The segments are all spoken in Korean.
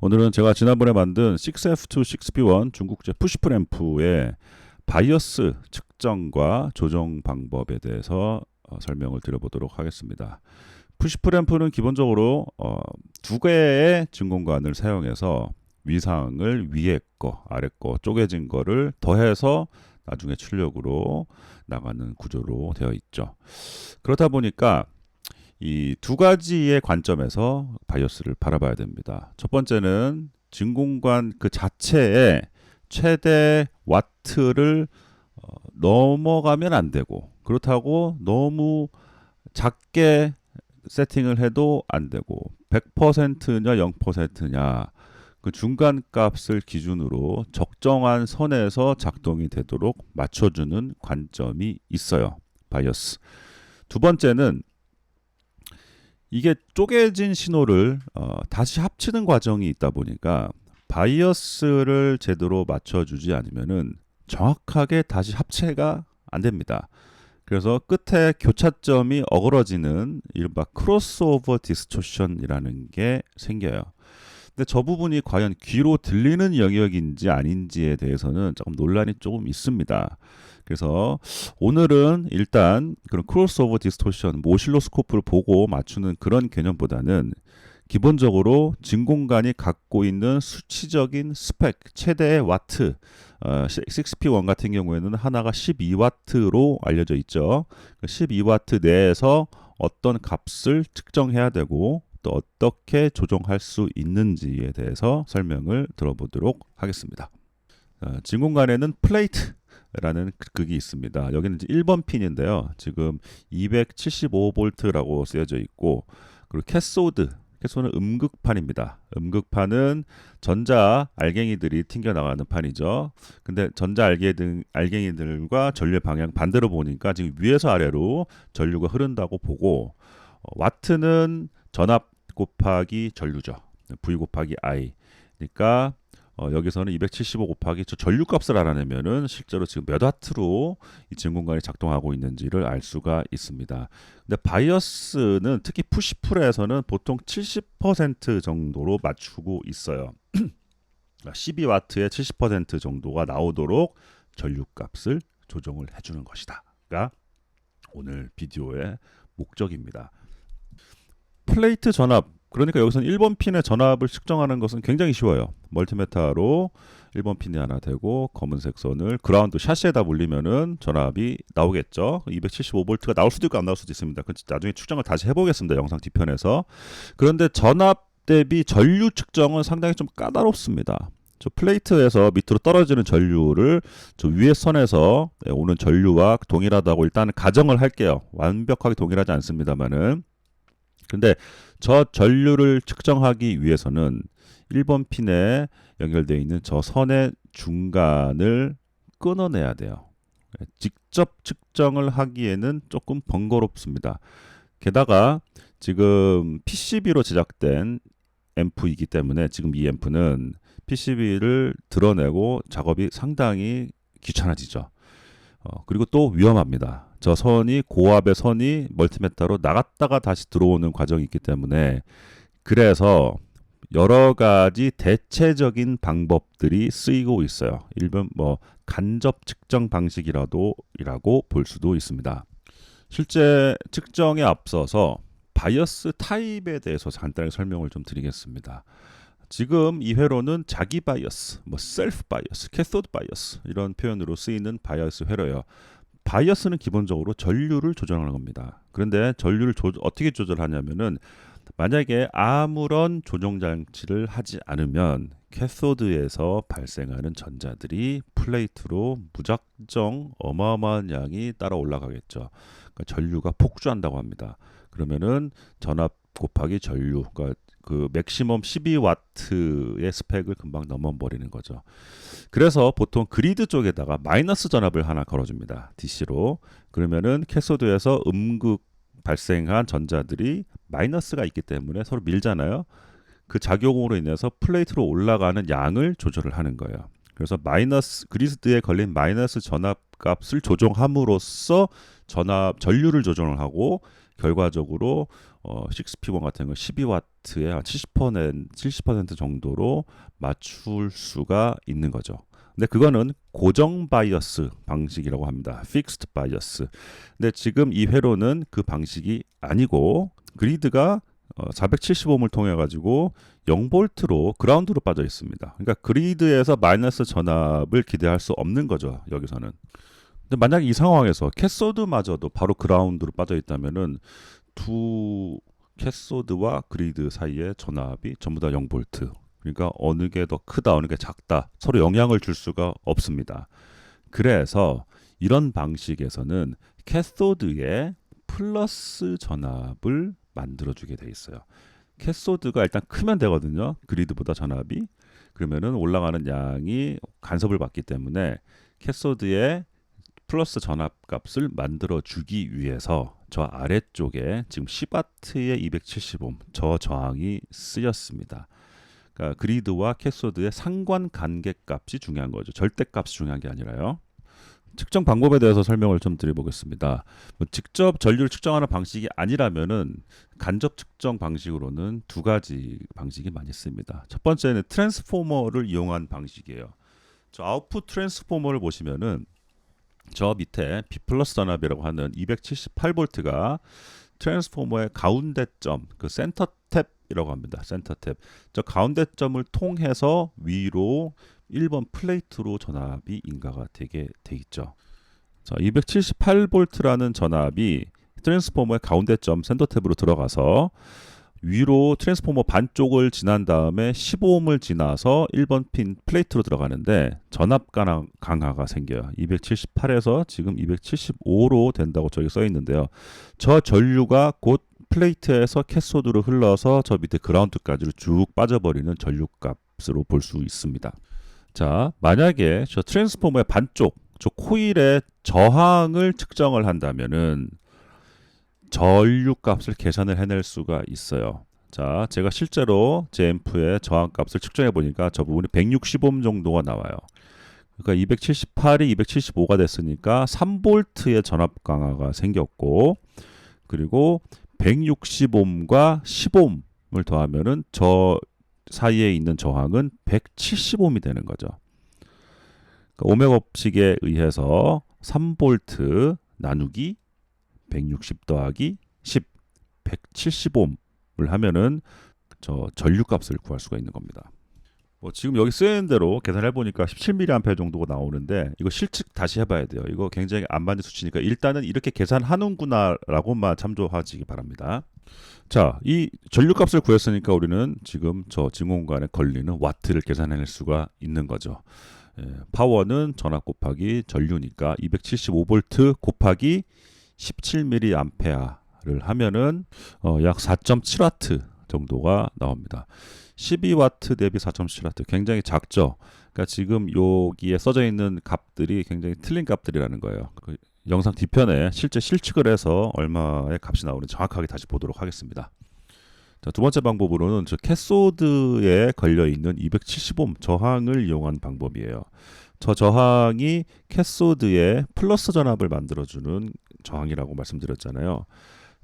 오늘은 제가 지난번에 만든 6F2 6B1 중국제 푸시프앰프의 바이어스 측정과 조정 방법에 대해서 설명을 드려보도록 하겠습니다. 푸시프앰프는 기본적으로 두 개의 진공관을 사용해서 위상을 위에 거, 아래 거, 쪼개진 거를 더해서 나중에 출력으로 나가는 구조로 되어 있죠. 그렇다 보니까 이 두 가지의 관점에서 바이어스를 바라봐야 됩니다. 첫 번째는 진공관 그 자체에 최대 와트를 넘어가면 안 되고, 그렇다고 너무 작게 세팅을 해도 안 되고, 100%냐 0%냐 그 중간 값을 기준으로 적정한 선에서 작동이 되도록 맞춰주는 관점이 있어요. 바이어스. 두 번째는 이게 쪼개진 신호를 다시 합치는 과정이 있다 보니까 바이어스를 제대로 맞춰주지 않으면은 정확하게 다시 합체가 안 됩니다. 그래서 끝에 교차점이 어그러지는 이른바 크로스오버 디스토션이라는 게 생겨요. 근데 저 부분이 과연 귀로 들리는 영역인지 아닌지에 대해서는 조금 논란이 조금 있습니다. 그래서 오늘은 일단 그런 크로스오버 디스토션, 오실로스코프를 보고 맞추는 그런 개념보다는 기본적으로 진공관이 갖고 있는 수치적인 스펙, 최대의 와트, 6P1 같은 경우에는 하나가 12와트로 알려져 있죠. 12와트 내에서 어떤 값을 측정해야 되고 또 어떻게 조정할 수 있는지에 대해서 설명을 들어보도록 하겠습니다. 진공관에는 플레이트라는 극이 있습니다. 여기는 이제 1번 핀인데요. 지금 275V라고 쓰여져 있고, 그리고 캐소드는 음극판입니다. 음극판은 전자 알갱이들이 튕겨나가는 판이죠. 근데 전자 알갱이들과 전류의 방향 반대로 보니까 지금 위에서 아래로 전류가 흐른다고 보고, 와트는 전압 곱하기 전류죠. V 곱하기 I. 그러니까 여기서는 275 곱하기 저 전류 값을 알아내면은 실제로 지금 몇 와트로 이 진공관이 작동하고 있는지를 알 수가 있습니다. 근데 바이어스는 특히 푸시풀에서는 보통 70% 정도로 맞추고 있어요. 12와트의 70% 정도가 나오도록 전류 값을 조정을 해주는 것이다가 오늘 비디오의 목적입니다. 플레이트 전압, 그러니까 여기서는 1번 핀의 전압을 측정하는 것은 굉장히 쉬워요. 멀티메타로 1번 핀이 하나 되고 검은색 선을 그라운드 샤시에다 물리면은 전압이 나오겠죠. 275V가 나올 수도 있고 안 나올 수도 있습니다. 나중에 측정을 다시 해보겠습니다. 영상 뒤편에서. 그런데 전압 대비 전류 측정은 상당히 좀 까다롭습니다. 저 플레이트에서 밑으로 떨어지는 전류를 저 위에 선에서 오는 전류와 동일하다고 일단 가정을 할게요. 완벽하게 동일하지 않습니다만은. 근데 저 전류를 측정하기 위해서는 1번 핀에 연결되어 있는 저 선의 중간을 끊어내야 돼요. 직접 측정을 하기에는 조금 번거롭습니다. 게다가 지금 PCB로 제작된 앰프이기 때문에 지금 이 앰프는 PCB를 드러내고 작업이 상당히 귀찮아지죠. 그리고 또 위험합니다. 저 선이 고압의 선이 멀티메타로 나갔다가 다시 들어오는 과정이 있기 때문에, 그래서 여러 가지 대체적인 방법들이 쓰이고 있어요. 일본 간접 측정 방식이라고 볼 수도 있습니다. 실제 측정에 앞서서 바이어스 타입에 대해서 간단히 설명을 좀 드리겠습니다. 지금 이 회로는 자기 바이어스, 셀프 바이어스, 캐소드 바이어스 이런 표현으로 쓰이는 바이어스 회로예요. 바이어스는 기본적으로 전류를 조절하는 겁니다. 그런데 전류를 어떻게 조절하냐면은 만약에 아무런 조정 장치를 하지 않으면 캐소드에서 발생하는 전자들이 플레이트로 무작정 어마어마한 양이 따라 올라가겠죠. 그러니까 전류가 폭주한다고 합니다. 그러면은 전압 곱하기 전류, 그러니까 그 맥시멈 12와트의 스펙을 금방 넘어버리는 거죠. 그래서 보통 그리드 쪽에다가 마이너스 전압을 하나 걸어줍니다. DC로. 그러면은 캐소드에서 음극 발생한 전자들이 마이너스가 있기 때문에 서로 밀잖아요. 그 작용으로 인해서 플레이트로 올라가는 양을 조절을 하는 거예요. 그래서 그리드에 걸린 마이너스 전압 값을 조정함으로써 전류를 조정을 하고 결과적으로 6P1 같은 거 12W의 한 70% 정도로 맞출 수가 있는 거죠. 근데 그거는 고정 바이어스 방식이라고 합니다. Fixed bias. 근데 지금 이 회로는 그 방식이 아니고 그리드가 470옴을 통해 가지고 0볼트로 그라운드로 빠져 있습니다. 그러니까 그리드에서 마이너스 전압을 기대할 수 없는 거죠. 여기서는. 근데 만약 이 상황에서 캐소드마저도 바로 그라운드로 빠져 있다면은 두 캐소드와 그리드 사이의 전압이 전부 다 0볼트. 그러니까 어느 게 더 크다, 어느 게 작다. 서로 영향을 줄 수가 없습니다. 그래서 이런 방식에서는 캐소드에 플러스 전압을 만들어주게 돼 있어요. 캐소드가 일단 크면 되거든요. 그리드보다 전압이. 그러면은 올라가는 양이 간섭을 받기 때문에 캐소드에 플러스 전압 값을 만들어주기 위해서 저 아래쪽에 지금 10W의 270옴 저 저항이 쓰였습니다. 그러니까 그리드와 캐소드의 상관관계 값이 중요한 거죠. 절대값이 중요한 게 아니라요. 측정 방법에 대해서 설명을 좀 드려보겠습니다. 직접 전류를 측정하는 방식이 아니라면은 간접 측정 방식으로는 두 가지 방식이 많이 씁니다. 첫 번째는 트랜스포머를 이용한 방식이에요. 저 아웃풋 트랜스포머를 보시면은 저 밑에 B 플러스 전압이라고 하는 278V가 트랜스포머의 가운데점, 그 센터 탭이라고 합니다. 센터 탭. 저 가운데점을 통해서 위로 1번 플레이트로 전압이 인가가 되게 돼 있죠. 자, 278V라는 전압이 트랜스포머의 가운데점 센터 탭으로 들어가서 위로 트랜스포머 반쪽을 지난 다음에 15옴을 지나서 1번 핀 플레이트로 들어가는데 전압 강화가 생겨요. 278에서 지금 275로 된다고 저기 써 있는데요. 저 전류가 곧 플레이트에서 캐소드로 흘러서 저 밑에 그라운드까지로 쭉 빠져버리는 전류값으로 볼 수 있습니다. 자, 만약에 저 트랜스포머의 반쪽, 저 코일의 저항을 측정을 한다면은 전류값을 계산을 해낼 수가 있어요. 자, 제가 실제로 제 앰프의 저항값을 측정해 보니까 저 부분이 160옴 정도가 나와요. 그러니까 278이 275가 됐으니까 3볼트의 전압 강화가 생겼고, 그리고 160옴과 10옴을 더하면은 저 사이에 있는 저항은 170옴이 되는 거죠. 그러니까 오메 법칙에 의해서 3볼트 나누기 160 더하기 10, 170옴을 하면은 저 전류값을 구할 수가 있는 겁니다. 지금 여기 쓰여있는 대로 계산해 보니까 17mA 정도가 나오는데 이거 실측 다시 해봐야 돼요. 이거 굉장히 안 맞는 수치니까 일단은 이렇게 계산하는구나라고만 참조하시기 바랍니다. 자, 이 전류값을 구했으니까 우리는 지금 저 진공관에 걸리는 와트를 계산해낼 수가 있는 거죠. 파워는 전압 곱하기 전류니까 275V 곱하기 17mA를 하면은 약 4.7W 정도가 나옵니다. 12W 대비 4.7W 굉장히 작죠. 그러니까 지금 여기에 써져 있는 값들이 굉장히 틀린 값들이라는 거예요. 그 영상 뒤편에 실제 실측을 해서 얼마의 값이 나오는지 정확하게 다시 보도록 하겠습니다. 자, 두 번째 방법으로는 저 캐소드에 걸려 있는 270옴 저항을 이용한 방법이에요. 저 저항이 캐소드에 플러스 전압을 만들어주는 저항이라고 말씀드렸잖아요.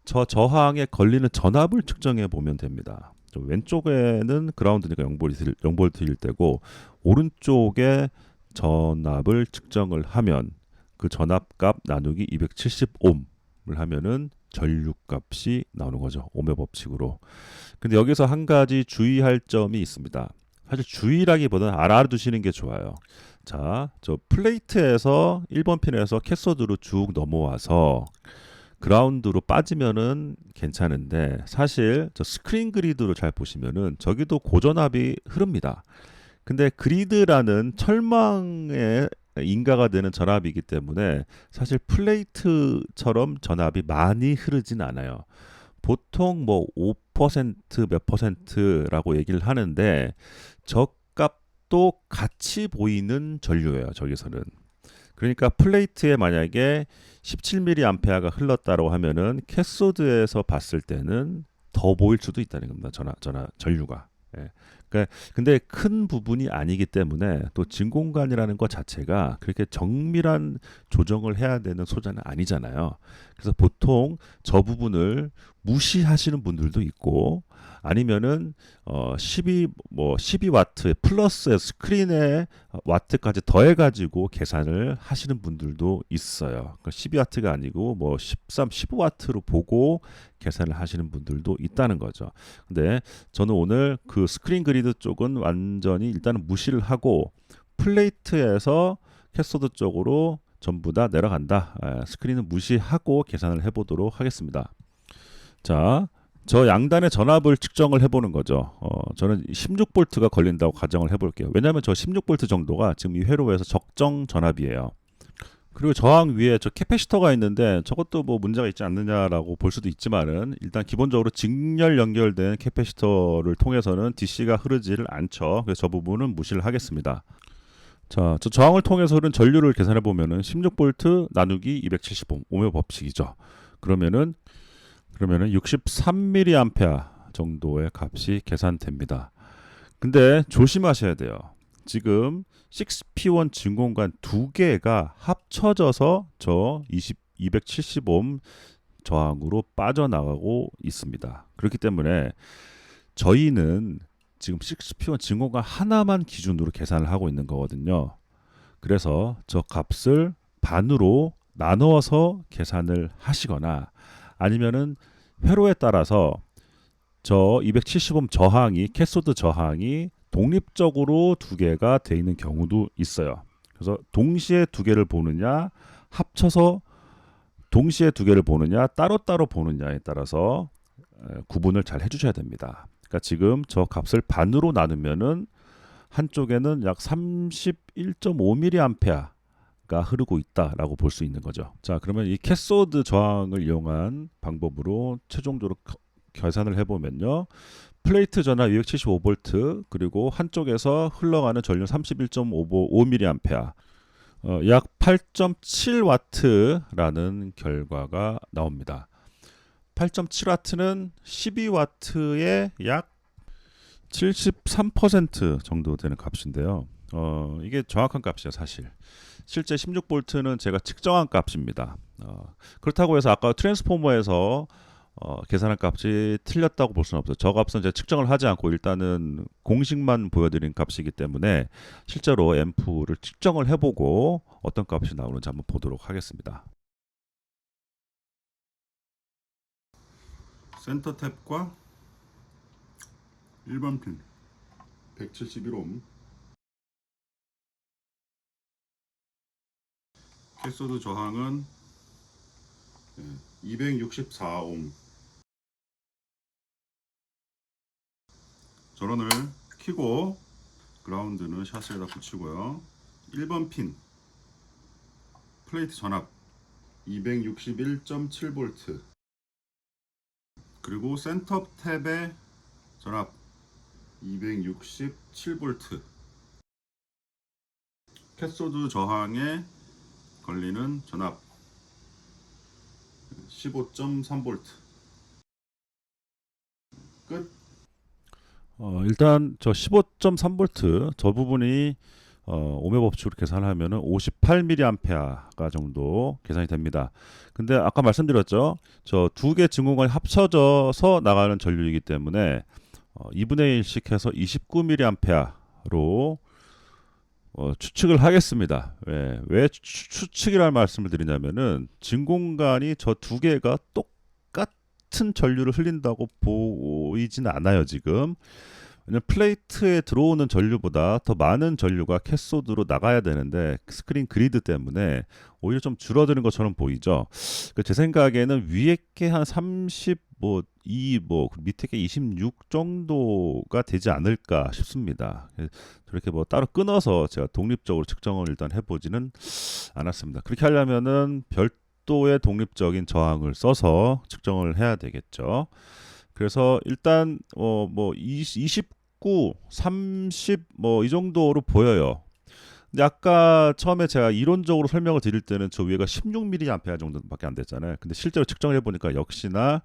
저 저항에 걸리는 전압을 측정해 보면 됩니다. 왼쪽에는 그라운드니까 0볼트일 때고 오른쪽에 전압을 측정을 하면 그 전압값 나누기 270옴을 하면은 전류값이 나오는 거죠. 오메 법칙으로. 근데 여기서 한 가지 주의할 점이 있습니다. 사실 주의라기보다는 알아두시는 게 좋아요. 자, 저 플레이트에서 1번 핀에서 캐소드로 쭉 넘어와서 그라운드로 빠지면은 괜찮은데 사실 저 스크린 그리드로 잘 보시면은 저기도 고전압이 흐릅니다. 근데 그리드라는 철망에 인가가 되는 전압이기 때문에 사실 플레이트처럼 전압이 많이 흐르진 않아요. 보통 뭐 5% 몇 %라고 얘기를 하는데 저 값도 같이 보이는 전류예요. 저기서는. 그러니까 플레이트에 만약에 17mA가 흘렀다고 하면은 캐소드에서 봤을 때는 더 보일 수도 있다는 겁니다. 전류가. 예. 그러니까 근데 큰 부분이 아니기 때문에 또 진공관이라는 것 자체가 그렇게 정밀한 조정을 해야 되는 소재는 아니잖아요. 그래서 보통 저 부분을 무시하시는 분들도 있고 아니면은 12와트 플러스 스크린에 와트까지 더해 가지고 계산을 하시는 분들도 있어요. 그러니까 12와트가 아니고 뭐 13, 15와트로 보고 계산을 하시는 분들도 있다는 거죠. 근데 저는 오늘 그 스크린 그리드 쪽은 완전히 일단은 무시를 하고 플레이트에서 캐소드 쪽으로 전부 다 내려간다. 스크린은 무시하고 계산을 해보도록 하겠습니다. 자, 저 양단의 전압을 측정을 해보는 거죠. 저는 16볼트가 걸린다고 가정을 해볼게요. 왜냐하면 저 16볼트 정도가 지금 이 회로에서 적정 전압이에요. 그리고 저항 위에 저 캐패시터가 있는데 저것도 뭐 문제가 있지 않느냐라고 볼 수도 있지만은 일단 기본적으로 직렬 연결된 캐패시터를 통해서는 DC가 흐르지를 않죠. 그래서 저 부분은 무시를 하겠습니다. 자, 저 저항을 통해서는 전류를 계산해 보면은 16볼트 나누기 270옴 오hm 법칙이죠. 그러면은 63mA 정도의 값이 계산됩니다. 근데 조심하셔야 돼요. 지금 6P1 진공관 두 개가 합쳐져서 저 270옴 저항으로 빠져나가고 있습니다. 그렇기 때문에 저희는 지금 6P1 진공관 하나만 기준으로 계산을 하고 있는 거거든요. 그래서 저 값을 반으로 나누어서 계산을 하시거나 아니면은 회로에 따라서 저 270옴 저항이 캐소드 저항이 독립적으로 두 개가 돼 있는 경우도 있어요. 그래서 동시에 두 개를 보느냐, 합쳐서 동시에 두 개를 보느냐, 따로따로 보느냐에 따라서 구분을 잘 해주셔야 됩니다. 그러니까 지금 저 값을 반으로 나누면은 한쪽에는 약 31.5mA가 흐르고 있다라고 볼 수 있는 거죠. 자, 그러면 이 캐소드 저항을 이용한 방법으로 최종적으로 계산을 해보면요. 플레이트 전압 275V 그리고 한쪽에서 흘러가는 전류 31.5mA 약 8.7W라는 결과가 나옵니다. 8.7W는 12W의 약 73% 정도 되는 값인데요. 이게 정확한 값이에요, 사실. 실제 16V는 제가 측정한 값입니다. 그렇다고 해서 아까 트랜스포머에서 계산한 값이 틀렸다고 볼 수는 없어요. 저 값은 이제 측정을 하지 않고 일단은 공식만 보여드린 값이기 때문에 실제로 앰프를 측정을 해보고 어떤 값이 나오는지 한번 보도록 하겠습니다. 센터 탭과 1번 핀 171옴 캐소드 저항은 264옴 전원을 켜고 그라운드는 샤스에다 붙이고요. 1번 핀 플레이트 전압 261.7V 그리고 센터 탭의 전압 267V 캐소드 저항에 걸리는 전압 15.3V 끝. 일단 저 15.3V 저 부분이 오메 법칙으로 계산하면 58mA가 정도 계산이 됩니다. 근데 아까 말씀드렸죠. 저 두 개 진공관이 합쳐져서 나가는 전류이기 때문에 2분의 1씩 해서 29mA로 추측을 하겠습니다. 왜 추측이라는 말씀을 드리냐면은 진공관이 저 두 개가 똑같은 전류를 흘린다고 보이진 않아요, 지금. 왜냐면 플레이트에 들어오는 전류보다 더 많은 전류가 캐소드로 나가야 되는데 스크린 그리드 때문에 오히려 좀 줄어드는 것처럼 보이죠. 제 생각에는 위에 게 한 30, 밑에 게 26 정도가 되지 않을까 싶습니다. 저렇게 따로 끊어서 제가 독립적으로 측정을 일단 해보지는 않았습니다. 그렇게 하려면은 별도의 독립적인 저항을 써서 측정을 해야 되겠죠. 그래서 일단 29, 30 이 정도로 보여요. 근데 아까 처음에 제가 이론적으로 설명을 드릴 때는 저 위에가 16mA 정도밖에 안 됐잖아요. 근데 실제로 측정을 해보니까 역시나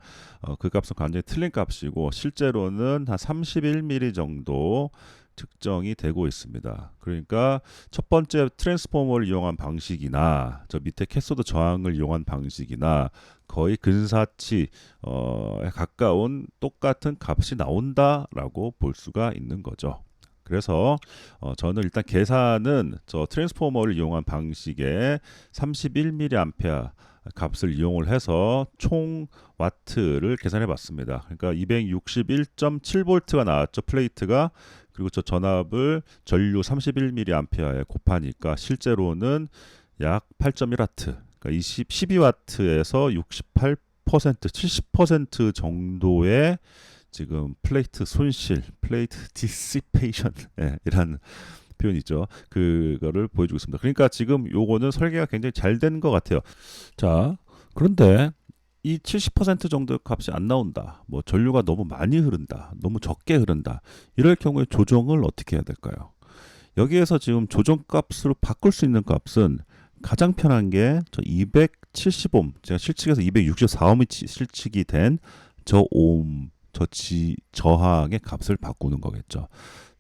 그 값은 완전히 틀린 값이고 실제로는 한 31mm 정도 측정이 되고 있습니다. 그러니까 첫 번째 트랜스포머를 이용한 방식이나 저 밑에 캐소드 저항을 이용한 방식이나 거의 근사치 에 가까운 똑같은 값이 나온다라고 볼 수가 있는 거죠. 그래서 저는 일단 계산은 저 트랜스포머를 이용한 방식의 31mA 값을 이용을 해서 총 와트를 계산해 봤습니다. 그러니까 261.7V가 나왔죠. 플레이트가. 그리고 저 전압을 전류 31mA에 곱하니까 실제로는 약 8.1W, 그러니까 12W에서 68%, 70% 정도의 지금 플레이트 손실, 플레이트 디시페이션 이란 표현이 있죠. 그거를 보여주고 있습니다. 그러니까 지금 요거는 설계가 굉장히 잘 된 것 같아요. 자, 그런데 이 70% 정도 값이 안 나온다. 뭐 전류가 너무 많이 흐른다. 너무 적게 흐른다. 이럴 경우에 조정을 어떻게 해야 될까요? 여기에서 지금 조정값으로 바꿀 수 있는 값은 가장 편한 게 저 270옴, 제가 실측에서 264옴이 실측이 된 저 옴, 저항의 값을 바꾸는 거겠죠.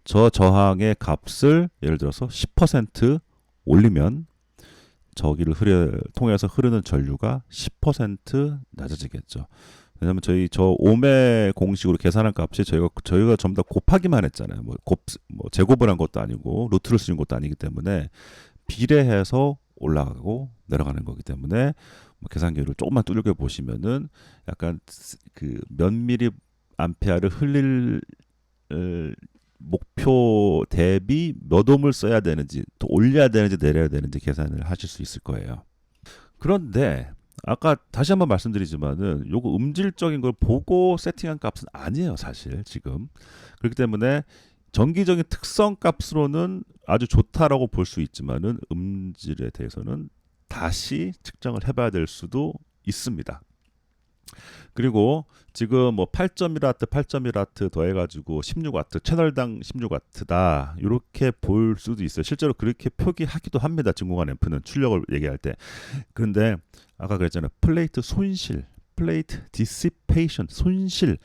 저 저항의 값을 예를 들어서 10% 올리면 저기를 통해서 흐르는 전류가 10% 낮아지겠죠. 왜냐하면 저 옴의 공식으로 계산한 값이 저희가 전부 다 곱하기만 했잖아요. 뭐 제곱을 한 것도 아니고 루트를 쓰는 것도 아니기 때문에 비례해서 올라가고 내려가는 거기 때문에 뭐 계산기를 조금만 두들겨 보시면은 약간 그 몇 미리 암페아를 흘릴 목표 대비 몇 옴을 써야 되는지, 또 올려야 되는지 내려야 되는지 계산을 하실 수 있을 거예요. 그런데 아까 다시 한번 말씀드리지만은 요거 음질적인 걸 보고 세팅한 값은 아니에요, 사실 지금. 그렇기 때문에 정기적인 특성 값으로는 아주 좋다라고 볼 수 있지만은 음질에 대해서는 다시 측정을 해봐야 될 수도 있습니다. 그리고 지금 뭐 8.1W, 8.1W 더해가지고 16W, 채널당 16W다 이렇게 볼 수도 있어요. 실제로 그렇게 표기하기도 합니다. 진공관 앰프는 출력을 얘기할 때. 그런데 아까 그랬잖아요. 플레이트 손실, 플레이트 디시페이션, 손실.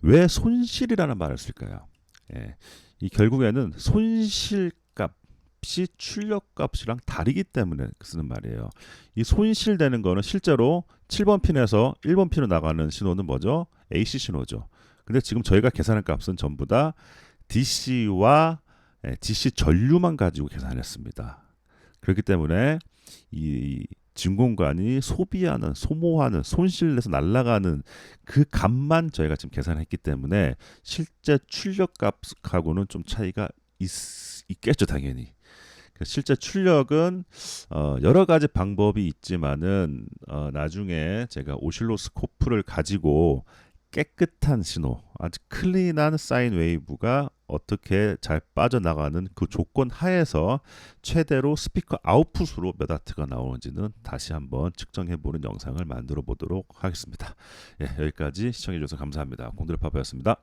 왜 손실이라는 말을 쓸까요? 예. 이 결국에는 손실값이 출력값이랑 다르기 때문에 쓰는 말이에요. 이 손실되는 거는 실제로 7번 핀에서 1번 핀으로 나가는 신호는 뭐죠? AC 신호죠. 근데 지금 저희가 계산한 값은 전부 다 DC와 DC 전류만 가지고 계산했습니다. 그렇기 때문에 이 진공관이 소모하는, 손실내서 날아가는 그 값만 저희가 지금 계산했기 때문에 실제 출력값하고는 좀 차이가 있겠죠, 당연히. 실제 출력은 여러 가지 방법이 있지만은 나중에 제가 오실로스코프를 가지고 깨끗한 신호, 아주 클린한 사인 웨이브가 어떻게 잘 빠져나가는 그 조건 하에서 최대로 스피커 아웃풋으로 몇 와트가 나오는지는 다시 한번 측정해보는 영상을 만들어 보도록 하겠습니다. 예, 여기까지 시청해주셔서 감사합니다. 공들파파였습니다.